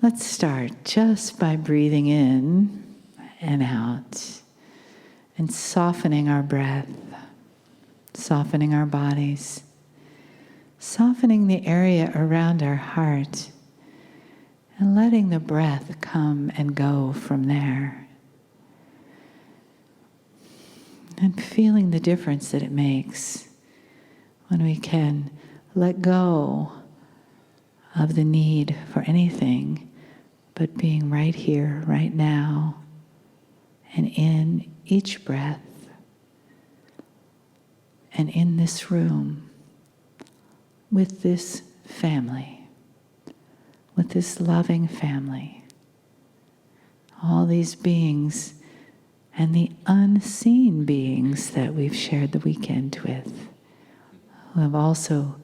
Let's start just by breathing in and out and softening our breath, softening our bodies, softening the area around our heart, and letting the breath come and go from there. And feeling the difference that it makes when we can let go of the need for anything but being right here, right now, and in each breath, and in this room, with this family, with this loving family, all these beings and the unseen beings that we've shared the weekend with, who have also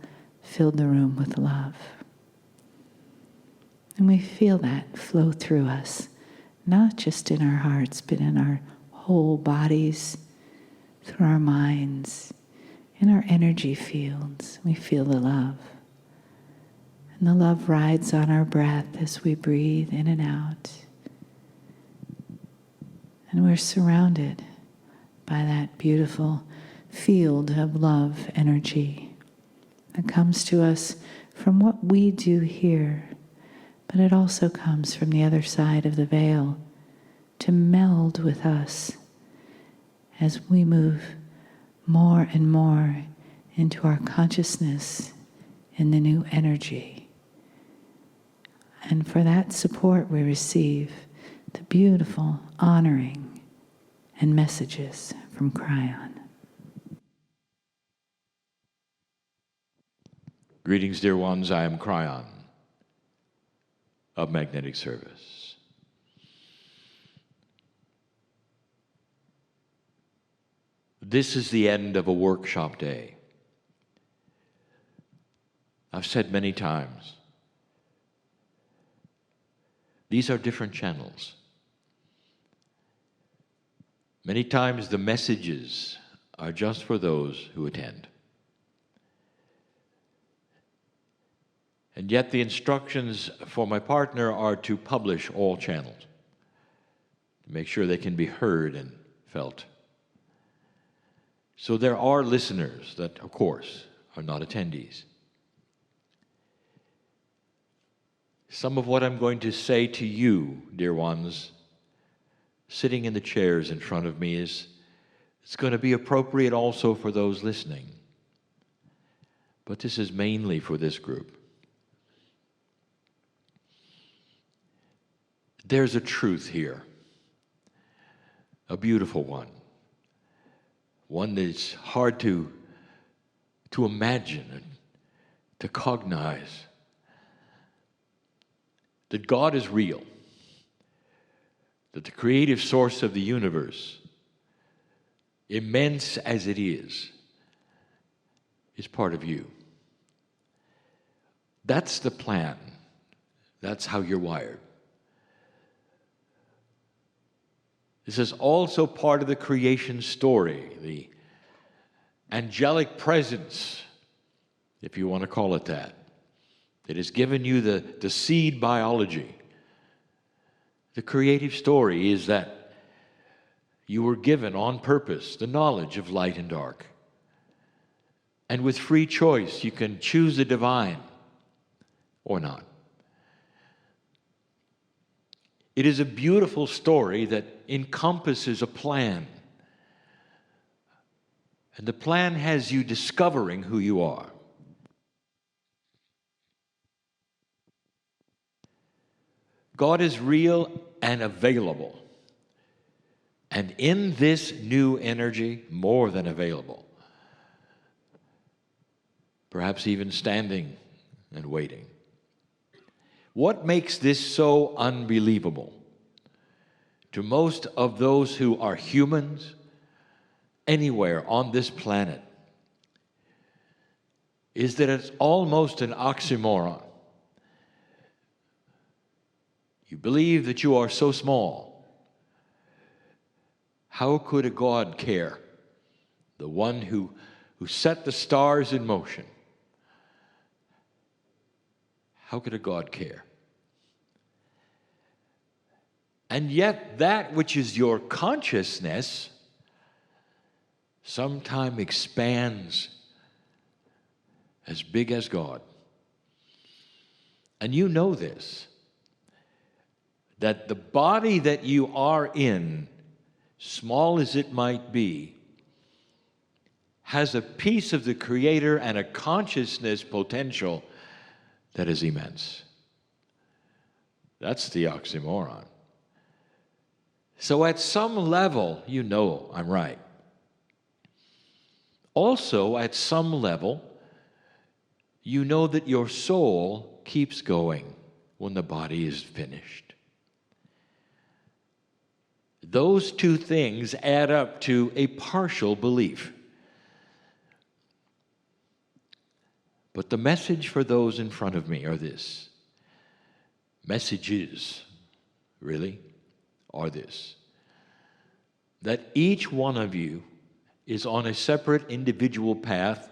filled the room with love. And we feel that flow through us, not just in our hearts, but in our whole bodies, through our minds, in our energy fields. We feel the love. And the love rides on our breath as we breathe in and out. And we're surrounded by that beautiful field of love energy that comes to us from what we do here, but it also comes from the other side of the veil to meld with us as we move more and more into our consciousness in the new energy. And for that support we receive the beautiful honoring and messages from Kryon. Greetings, dear ones. I am Kryon of Magnetic Service. This is the end of a workshop day. I've said many times, these are different channels. Many times the messages are just for those who attend. And yet the instructions for my partner are to publish all channels, to make sure they can be heard and felt. So there are listeners that, of course, are not attendees. Some of what I'm going to say to you, dear ones, sitting in the chairs in front of me, it's going to be appropriate also for those listening. But this is mainly for this group. There's a truth here, a beautiful one that's hard to imagine and to cognize, that God is real, that the creative source of the universe, immense as it is part of you. That's the plan. That's how you're wired. This is also part of the creation story, the angelic presence, if you want to call it that has given you the seed biology. The creative story is that you were given on purpose the knowledge of light and dark. And with free choice, you can choose the divine or not. It is a beautiful story that encompasses a plan. And the plan has you discovering who you are. God is real and available. And in this new energy, more than available. Perhaps even standing and waiting. What makes this so unbelievable to most of those who are humans anywhere on this planet is that it's almost an oxymoron. You believe that you are so small. How could a God care? The one who set the stars in motion. How could a God care? And yet that which is your consciousness sometimes expands as big as God. And you know this, that the body that you are in, small as it might be, has a piece of the Creator and a consciousness potential that is immense. That's the oxymoron. So at some level, you know I'm right. Also, at some level, you know that your soul keeps going when the body is finished. Those two things add up to a partial belief. But the message for those in front of me are this. Messages, really, are this. That each one of you is on a separate individual path,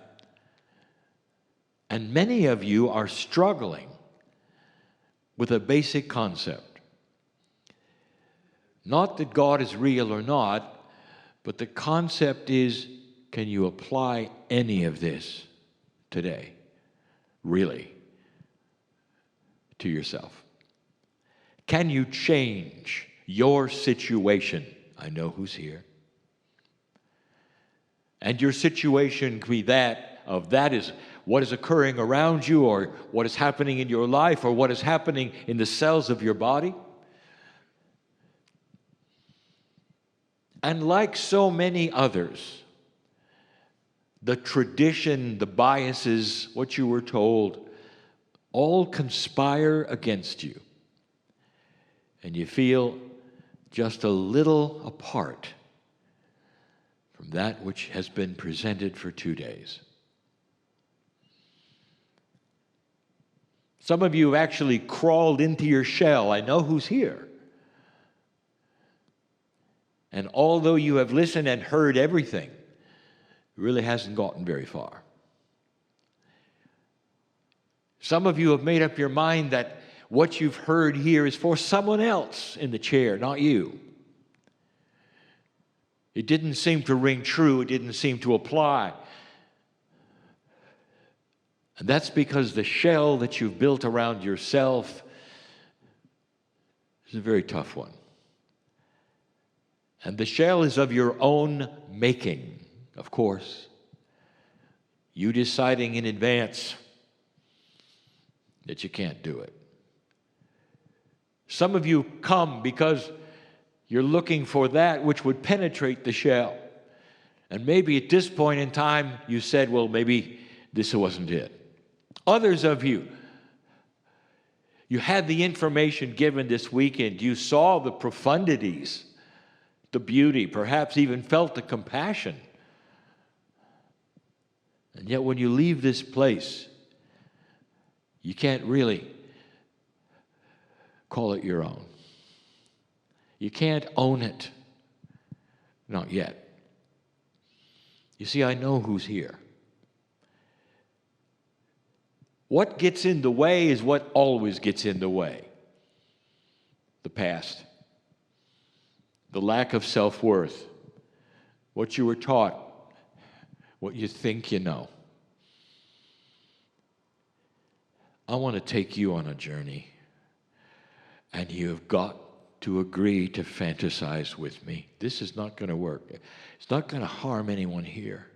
and many of you are struggling with a basic concept. Not that God is real or not, but the concept is, can you apply any of this today, really, to yourself? Can you change your situation? I know who's here. And your situation can be that is what is occurring around you, or what is happening in your life, or what is happening in the cells of your body. And like so many others, the tradition, the biases, what you were told, all conspire against you. And you feel just a little apart from that which has been presented for 2 days. Some of you have actually crawled into your shell. I know who's here. And although you have listened and heard everything, it really hasn't gotten very far. Some of you have made up your mind that what you've heard here is for someone else in the chair, not you. It didn't seem to ring true. It didn't seem to apply. And that's because the shell that you've built around yourself is a very tough one. And the shell is of your own making, of course. You deciding in advance that you can't do it. Some of you come because you're looking for that which would penetrate the shell. And maybe at this point in time, you said, well, maybe this wasn't it. Others of you, you had the information given this weekend. You saw the profundities, the beauty, perhaps even felt the compassion. And yet when you leave this place, you can't really call it your own. You can't own it. Not yet. You see, I know who's here. What gets in the way is what always gets in the way. The past. The lack of self-worth. What you were taught. What you think you know. I want to take you on a journey. And you have got to agree to fantasize with me. This is not going to work. It's not going to harm anyone here.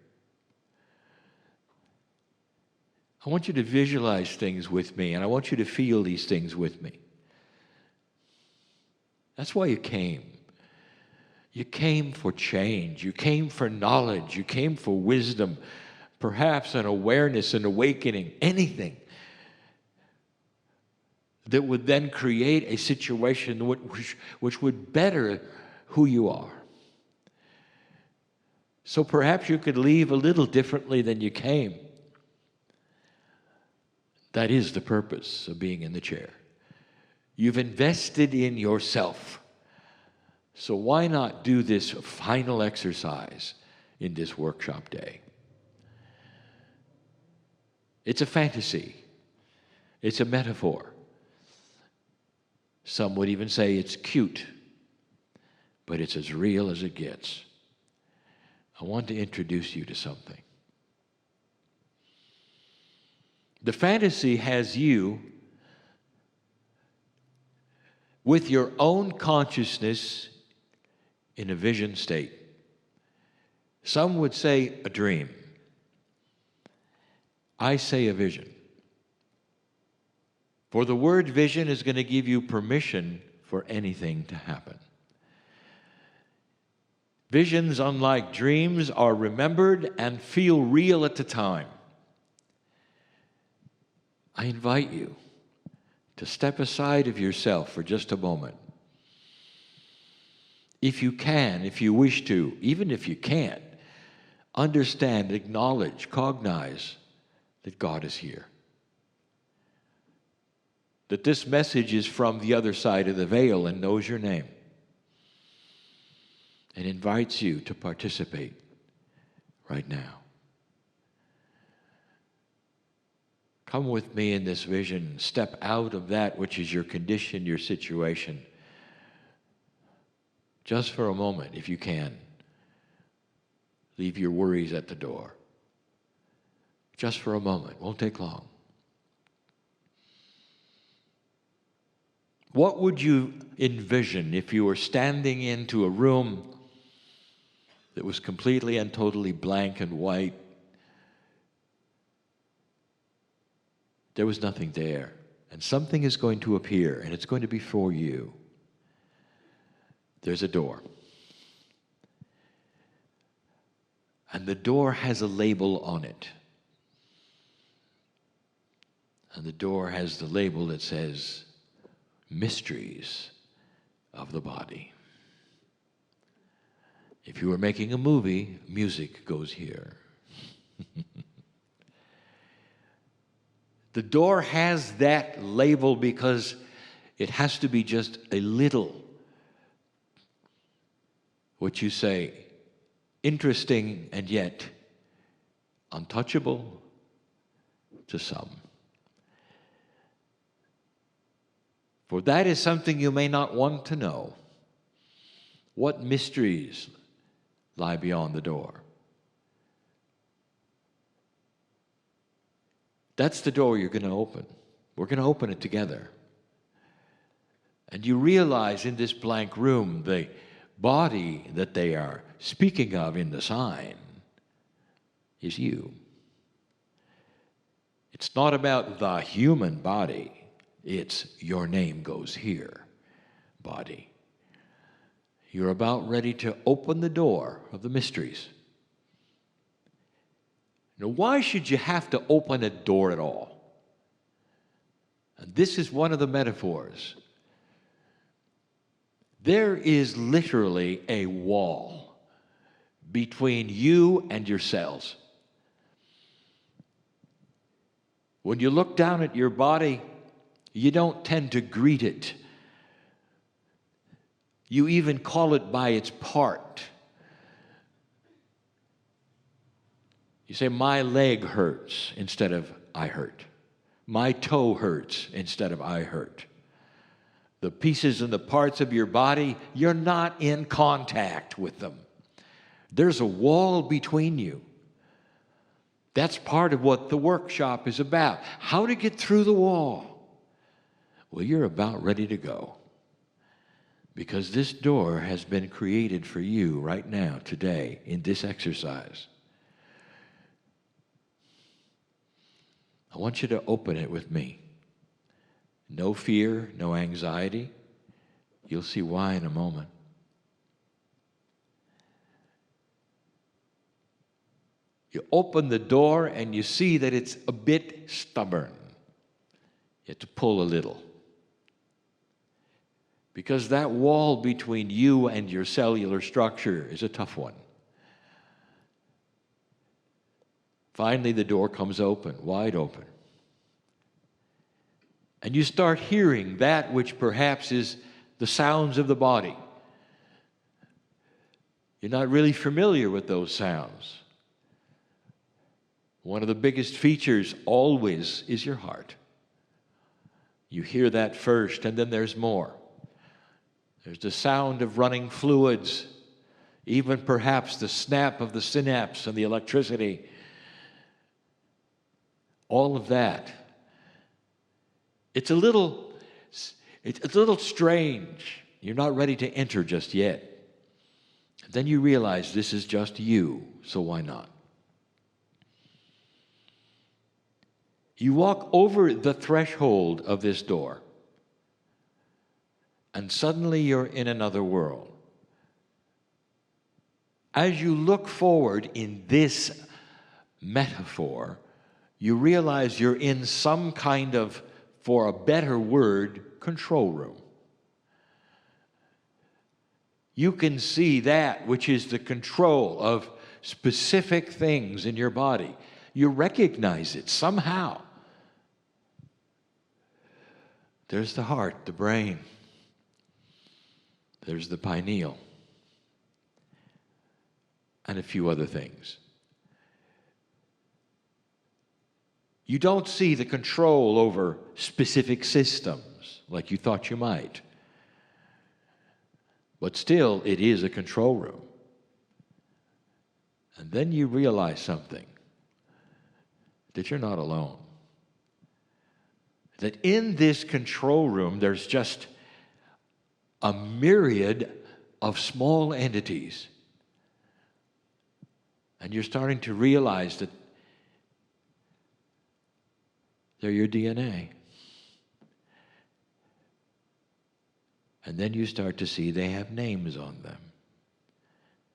I want you to visualize things with me, and I want you to feel these things with me. That's why you came. You came for change. You came for knowledge. You came for wisdom, perhaps an awareness, an awakening, anything that would then create a situation which would better who you are. So perhaps you could leave a little differently than you came. That is the purpose of being in the chair. You've invested in yourself. So why not do this final exercise in this workshop day? It's a fantasy. It's a metaphor. Some would even say it's cute. but it's as real as it gets. I want to introduce you to something. The fantasy has you with your own consciousness in a vision state. Some would say a dream. I say a vision. For the word vision is going to give you permission for anything to happen. Visions, unlike dreams, are remembered and feel real at the time. I invite you to step aside of yourself for just a moment. If you can, if you wish to, even if you can't, understand, acknowledge, cognize that God is here. That this message is from the other side of the veil and knows your name. And invites you to participate right now. Come with me in this vision. Step out of that which is your condition, your situation. Just for a moment, if you can. Leave your worries at the door. Just for a moment. Won't take long. What would you envision if you were standing into a room that was completely and totally blank and white? There was nothing there. And something is going to appear, and it's going to be for you. There's a door. And the door has a label on it. And the door has the label that says, Mysteries of the Body. If you were making a movie, music goes here. The door has that label because it has to be just a little, what you say, interesting and yet untouchable to some. For that is something you may not want to know. What mysteries lie beyond the door? That's the door you're going to open. We're going to open it together. And you realize in this blank room, the body that they are speaking of in the sign is you. It's not about the human body. It's your name goes here, body. You're about ready to open the door of the mysteries. Now, why should you have to open a door at all? And this is one of the metaphors. There is literally a wall between you and your cells. When you look down at your body, you don't tend to greet it. You even call it by its part. You say, my leg hurts instead of I hurt. My toe hurts instead of I hurt. The pieces and the parts of your body, you're not in contact with them. There's a wall between you. That's part of what the workshop is about. How to get through the wall. Well, you're about ready to go. Because this door has been created for you right now, today, in this exercise. I want you to open it with me. No fear, no anxiety. You'll see why in a moment. You open the door and you see that it's a bit stubborn. You have to pull a little. Because that wall between you and your cellular structure is a tough one. Finally, the door comes open, wide open. And you start hearing that which perhaps is the sounds of the body. You're not really familiar with those sounds. One of the biggest features always is your heart. You hear that first, and then there's more. There's the sound of running fluids, even perhaps the snap of the synapse and the electricity. All of that. It's a little strange. You're not ready to enter just yet. Then you realize this is just you, so why not? You walk over the threshold of this door, and suddenly you're in another world. As you look forward in this metaphor, you realize you're in some kind of, for a better word, control room. You can see that which is the control of specific things in your body. You recognize it somehow. There's the heart, the brain. There's the pineal. And a few other things. You don't see the control over specific systems like you thought you might. But still, it is a control room. And then you realize something, that you're not alone. That in this control room, there's just a myriad of small entities. And you're starting to realize that they're your DNA. And then you start to see they have names on them.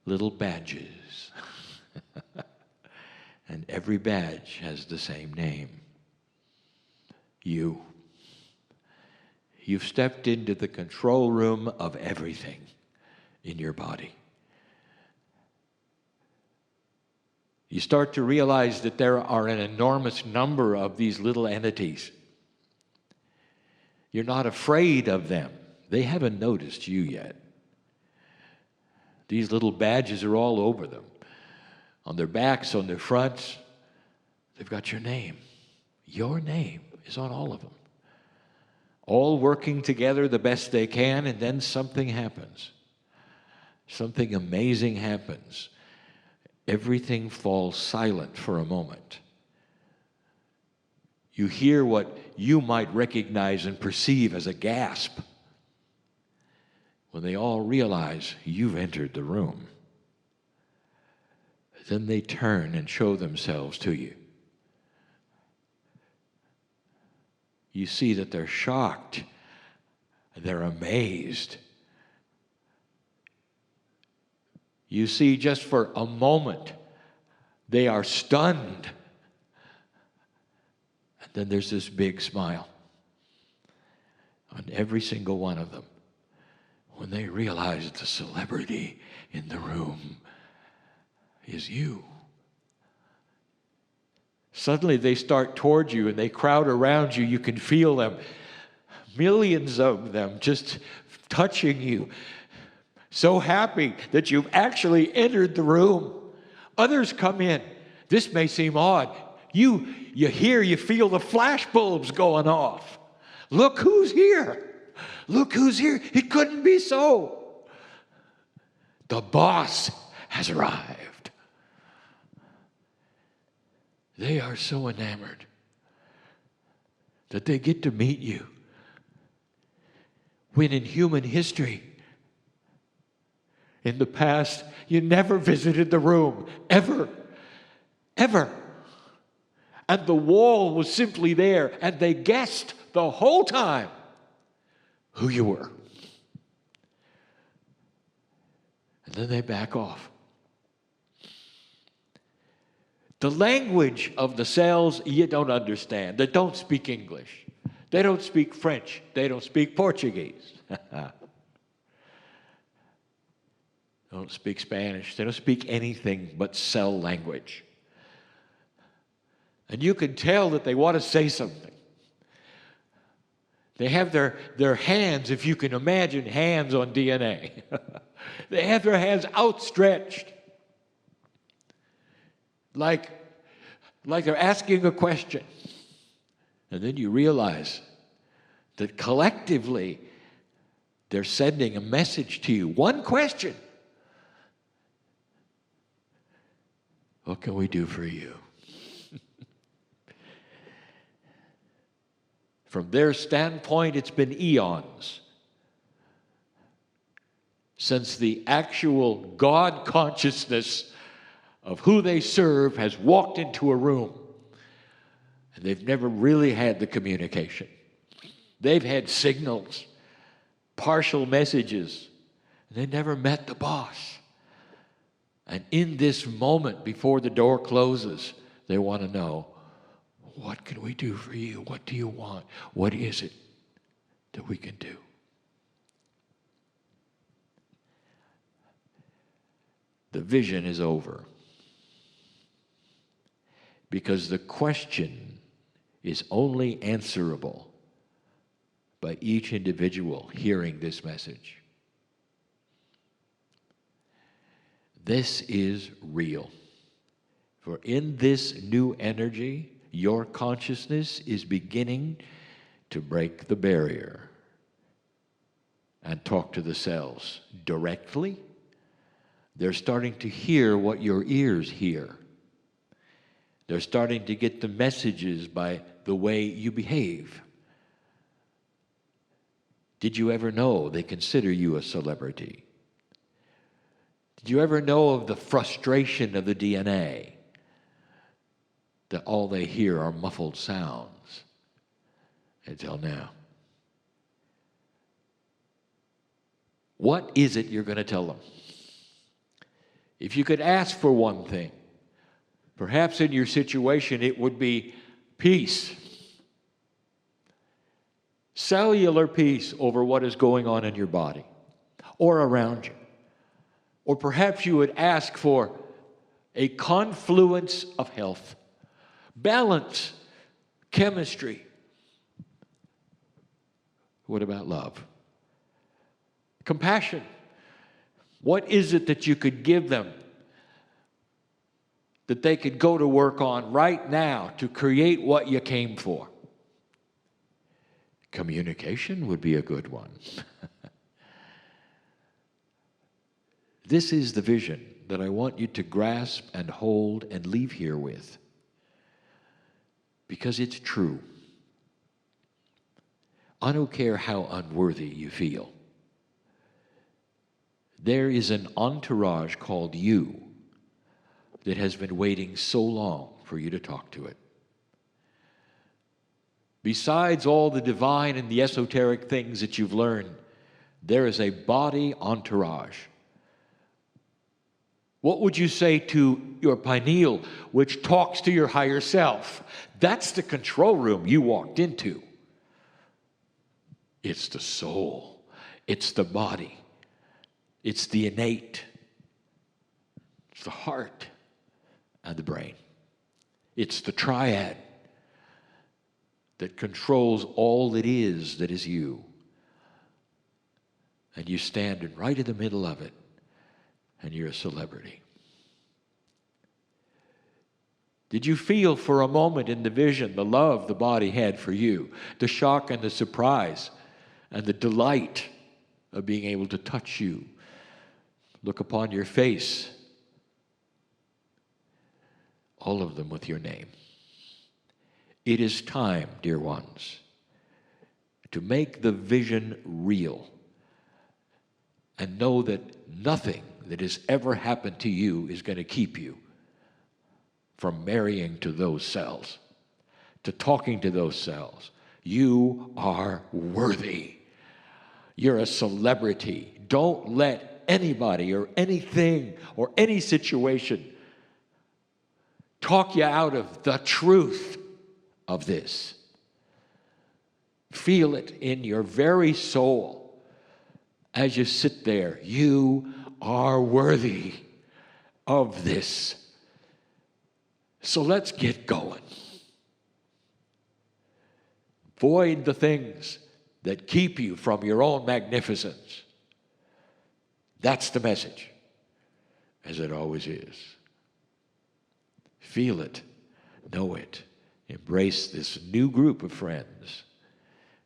Little badges. And every badge has the same name. You. You've stepped into the control room of everything in your body. You start to realize that there are an enormous number of these little entities. You're not afraid of them. They haven't noticed you yet. These little badges are all over them. On their backs, on their fronts, they've got your name. Your name is on all of them. All working together the best they can, and then something happens. Something amazing happens. Everything falls silent for a moment. You hear what you might recognize and perceive as a gasp when they all realize you've entered the room. Then they turn and show themselves to you. You see that they're shocked, they're amazed. You see just for a moment, they are stunned. And then there's this big smile on every single one of them when they realize the celebrity in the room is you. Suddenly they start towards you and they crowd around you. You can feel them, millions of them just touching you. So happy that you've actually entered the room. Others come in. This may seem odd. You hear, you feel the flash bulbs going off. Look who's here. Look who's here. It couldn't be so. The boss has arrived. They are so enamored that they get to meet you. When in human history, in the past, you never visited the room, ever, ever. And the wall was simply there, and they guessed the whole time who you were. And then they back off. The language of the cells you don't understand. They don't speak English. They don't speak French. They don't speak Portuguese. Don't speak Spanish. They don't speak anything but cell language. And you can tell that they want to say something. They have their hands, if you can imagine hands on DNA. They have their hands outstretched. Like they're asking a question. And then you realize that collectively They're sending a message to you. One question. What can we do for you? From their standpoint, it's been eons since the actual God consciousness of who they serve has walked into a room. And they've never really had the communication. They've had signals, partial messages. They never met the boss. And in this moment before the door closes, they want to know, what can we do for you? What do you want? What is it that we can do? The vision is over. Because the question is only answerable by each individual hearing this message. This is real. For in this new energy, your consciousness is beginning to break the barrier and talk to the cells directly. They're starting to hear what your ears hear. They're starting to get the messages by the way you behave. Did you ever know they consider you a celebrity? Did you ever know of the frustration of the DNA? That all they hear are muffled sounds until now. What is it you're going to tell them? If you could ask for one thing, perhaps in your situation it would be peace. Cellular peace over what is going on in your body or around you. Or perhaps you would ask for a confluence of health, balance, chemistry. What about love? Compassion. What is it that you could give them that they could go to work on right now to create what you came for? Communication would be a good one. This is the vision that I want you to grasp and hold and leave here with. Because it's true. I don't care how unworthy you feel. There is an entourage called you that has been waiting so long for you to talk to it. Besides all the divine and the esoteric things that you've learned, there is a body entourage. What would you say to your pineal, which talks to your higher self? That's the control room you walked into. It's the soul. It's the body. It's the innate. It's the heart and the brain. It's the triad that controls all that is you. And you stand right in the middle of it, and you're a celebrity. Did you feel for a moment in the vision the love the body had for you, the shock and the surprise, and the delight of being able to touch you, look upon your face, all of them with your name? It is time, dear ones, to make the vision real and know that nothing that has ever happened to you is going to keep you from marrying to those cells, to talking to those cells. You are worthy. You're a celebrity. Don't let anybody or anything or any situation talk you out of the truth of this. Feel it in your very soul as you sit there. You are worthy of this. So let's get going. Void the things that keep you from your own magnificence. That's the message, as it always is. Feel it, know it, embrace this new group of friends.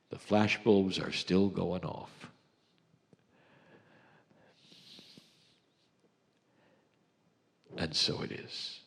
The flashbulbs are still going off. and so it is.